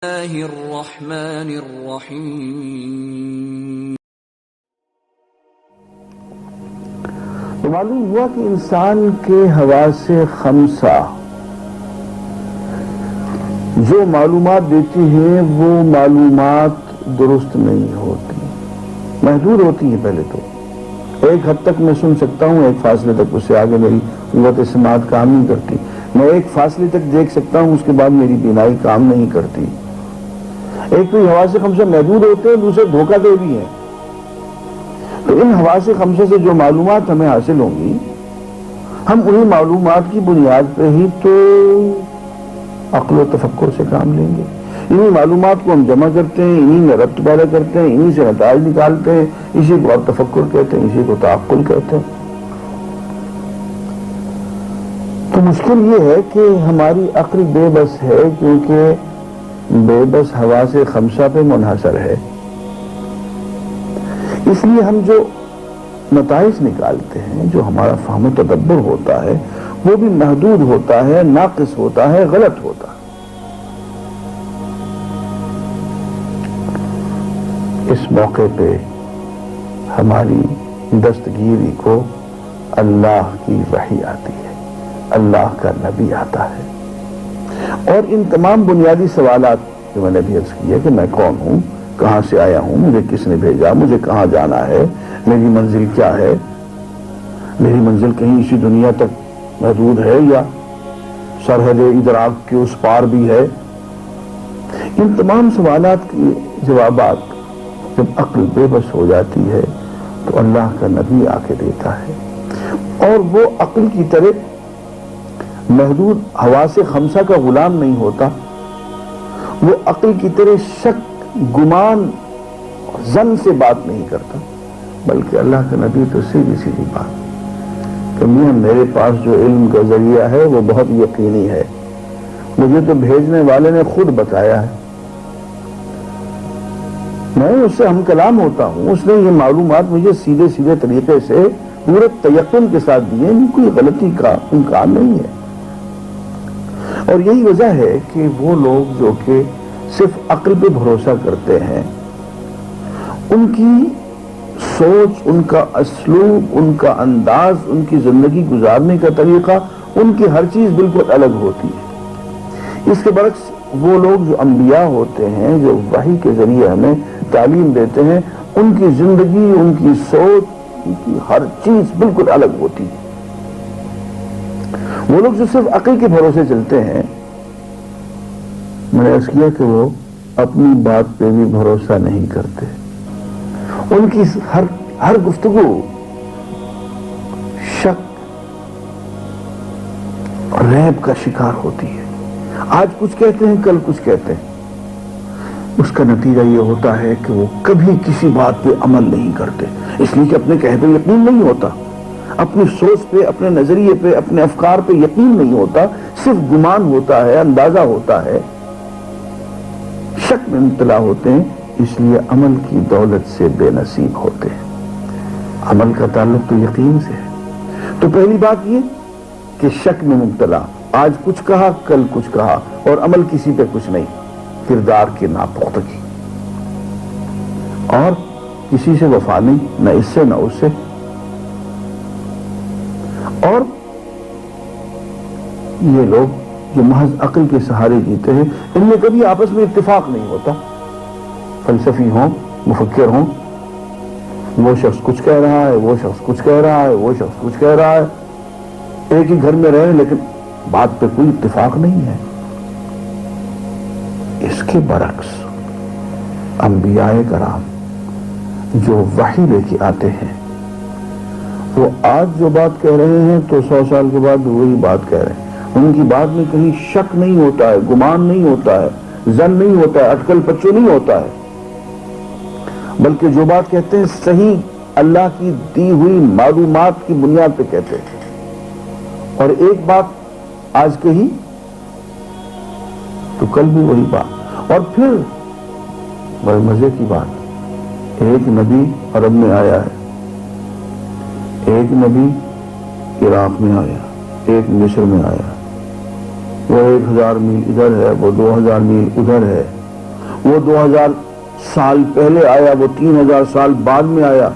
اللہ الرحمن الرحیم۔ تو معلوم ہوا کہ انسان کے حواس خمسہ جو معلومات دیتی ہیں وہ معلومات درست نہیں ہوتی، محدود ہوتی ہیں۔ پہلے تو ایک حد تک میں سن سکتا ہوں، ایک فاصلے تک، اس سے آگے میری قوت سماعت کام نہیں کرتی۔ میں ایک فاصلے تک دیکھ سکتا ہوں، اس کے بعد میری بینائی کام نہیں کرتی۔ ایک تو حواس خمسہ محدود ہوتے ہیں، دوسرے دھوکہ دے بھی ہیں۔ تو ان حواس خمسہ سے جو معلومات ہمیں حاصل ہوں گی، ہم انہی معلومات کی بنیاد پہ ہی تو عقل و تفکر سے کام لیں گے۔ انہی معلومات کو ہم جمع کرتے ہیں، انہی میں ربط پیدا کرتے ہیں، انہی سے نتائج نکالتے ہیں۔ اسی کو آپ تفکر کہتے ہیں، اسی کو تعقل کہتے ہیں۔ تو مشکل یہ ہے کہ ہماری عقل بے بس ہے، کیونکہ بے بس حواس خمسہ پہ منحصر ہے۔ اس لیے ہم جو نتائج نکالتے ہیں، جو ہمارا فہم و تدبر ہوتا ہے، وہ بھی محدود ہوتا ہے، ناقص ہوتا ہے، غلط ہوتا ہے۔ اس موقع پہ ہماری دستگیری کو اللہ کی وحی آتی ہے، اللہ کا نبی آتا ہے، اور ان تمام بنیادی سوالات جو میں نے بھی عرض کیا کہ میں کون ہوں، کہاں سے آیا ہوں، مجھے کس نے بھیجا، مجھے کہاں جانا ہے، میری منزل کیا ہے، میری منزل کہیں اسی دنیا تک محدود ہے یا سرحد ادراک کے اس پار بھی ہے۔ ان تمام سوالات کے جوابات جب عقل بے بس ہو جاتی ہے تو اللہ کا نبی آ کے دیتا ہے، اور وہ عقل کی طرح محدود حواس خمسہ کا غلام نہیں ہوتا، وہ عقل کی طرح شک، گمان، ظن سے بات نہیں کرتا، بلکہ اللہ کا نبی تو سیدھی سیدھی بات کہ میاں میرے پاس جو علم کا ذریعہ ہے وہ بہت یقینی ہے، مجھے تو بھیجنے والے نے خود بتایا ہے، میں اس سے ہم کلام ہوتا ہوں، اس نے یہ معلومات مجھے سیدھے سیدھے طریقے سے پورے تیقن کے ساتھ دیے، کوئی غلطی کا امکان نہیں ہے۔ اور یہی وجہ ہے کہ وہ لوگ جو کہ صرف عقل پہ بھروسہ کرتے ہیں، ان کی سوچ، ان کا اسلوب، ان کا انداز، ان کی زندگی گزارنے کا طریقہ، ان کی ہر چیز بالکل الگ ہوتی ہے۔ اس کے برعکس وہ لوگ جو انبیاء ہوتے ہیں، جو وحی کے ذریعے ہمیں تعلیم دیتے ہیں، ان کی زندگی، ان کی سوچ، ان کی ہر چیز بالکل الگ ہوتی ہے۔ وہ لوگ جو صرف عقل کے بھروسے چلتے ہیں، میں نے عرض کیا کہ وہ اپنی بات پہ بھی بھروسہ نہیں کرتے، ان کی ہر گفتگو شک اور ریب کا شکار ہوتی ہے۔ آج کچھ کہتے ہیں، کل کچھ کہتے ہیں، اس کا نتیجہ یہ ہوتا ہے کہ وہ کبھی کسی بات پہ عمل نہیں کرتے، اس لیے کہ اپنے کہے پہ یقین نہیں ہوتا، اپنی سوچ پہ، اپنے نظریے پہ، اپنے افکار پہ یقین نہیں ہوتا، صرف گمان ہوتا ہے، اندازہ ہوتا ہے، شک میں مبتلا ہوتے ہیں، اس لیے عمل کی دولت سے بے نصیب ہوتے ہیں۔ عمل کا تعلق تو یقین سے ہے۔ تو پہلی بات یہ کہ شک میں مبتلا، آج کچھ کہا، کل کچھ کہا، اور عمل کسی پہ کچھ نہیں، کردار کی ناپختگی، اور کسی سے وفا نہیں، نہ اس سے نہ اس سے۔ اور یہ لوگ جو محض عقل کے سہارے جیتے ہیں، ان میں کبھی آپس میں اتفاق نہیں ہوتا۔ فلسفی ہوں، مفکر ہوں، وہ شخص کچھ کہہ رہا ہے، وہ شخص کچھ کہہ رہا ہے، وہ شخص کچھ کہہ رہا ہے، ایک ہی گھر میں رہے لیکن بات پہ کوئی اتفاق نہیں ہے۔ اس کے برعکس انبیاء کرام جو وحی لے کے آتے ہیں، وہ آج جو بات کہہ رہے ہیں تو 100 سال کے بعد وہی بات کہہ رہے ہیں۔ ان کی بات میں کہیں شک نہیں ہوتا ہے، گمان نہیں ہوتا ہے، ظن نہیں ہوتا ہے، اٹکل پچو نہیں ہوتا ہے، بلکہ جو بات کہتے ہیں صحیح اللہ کی دی ہوئی معلومات کی بنیاد پہ کہتے ہیں۔ اور ایک بات آج کہی تو کل بھی وہی بات، اور پھر بڑے مزے کی بات، ایک نبی عرب میں آیا ہے، ایک نبی عراق میں آیا، ایک مصر میں آیا، وہ 1000 میل ادھر ہے، وہ 2000 میل ادھر ہے، وہ 2000 سال پہلے آیا، وہ 3000 سال بعد میں آیا،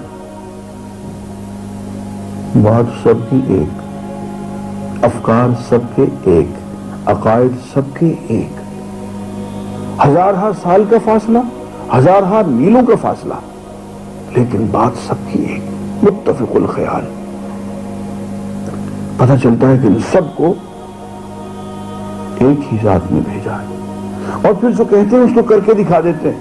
بات سب کی ایک، افکار سب کے ایک، عقائد سب کے ایک، ہزارہ سال کا فاصلہ، ہزارہ میلوں کا فاصلہ، لیکن بات سب کی ایک، متفق الخیال۔ پتہ چلتا ہے کہ ان سب کو ایک ہی ذات میں بھیجا ہے، اور پھر جو کہتے ہیں اس کو کر کے دکھا دیتے ہیں۔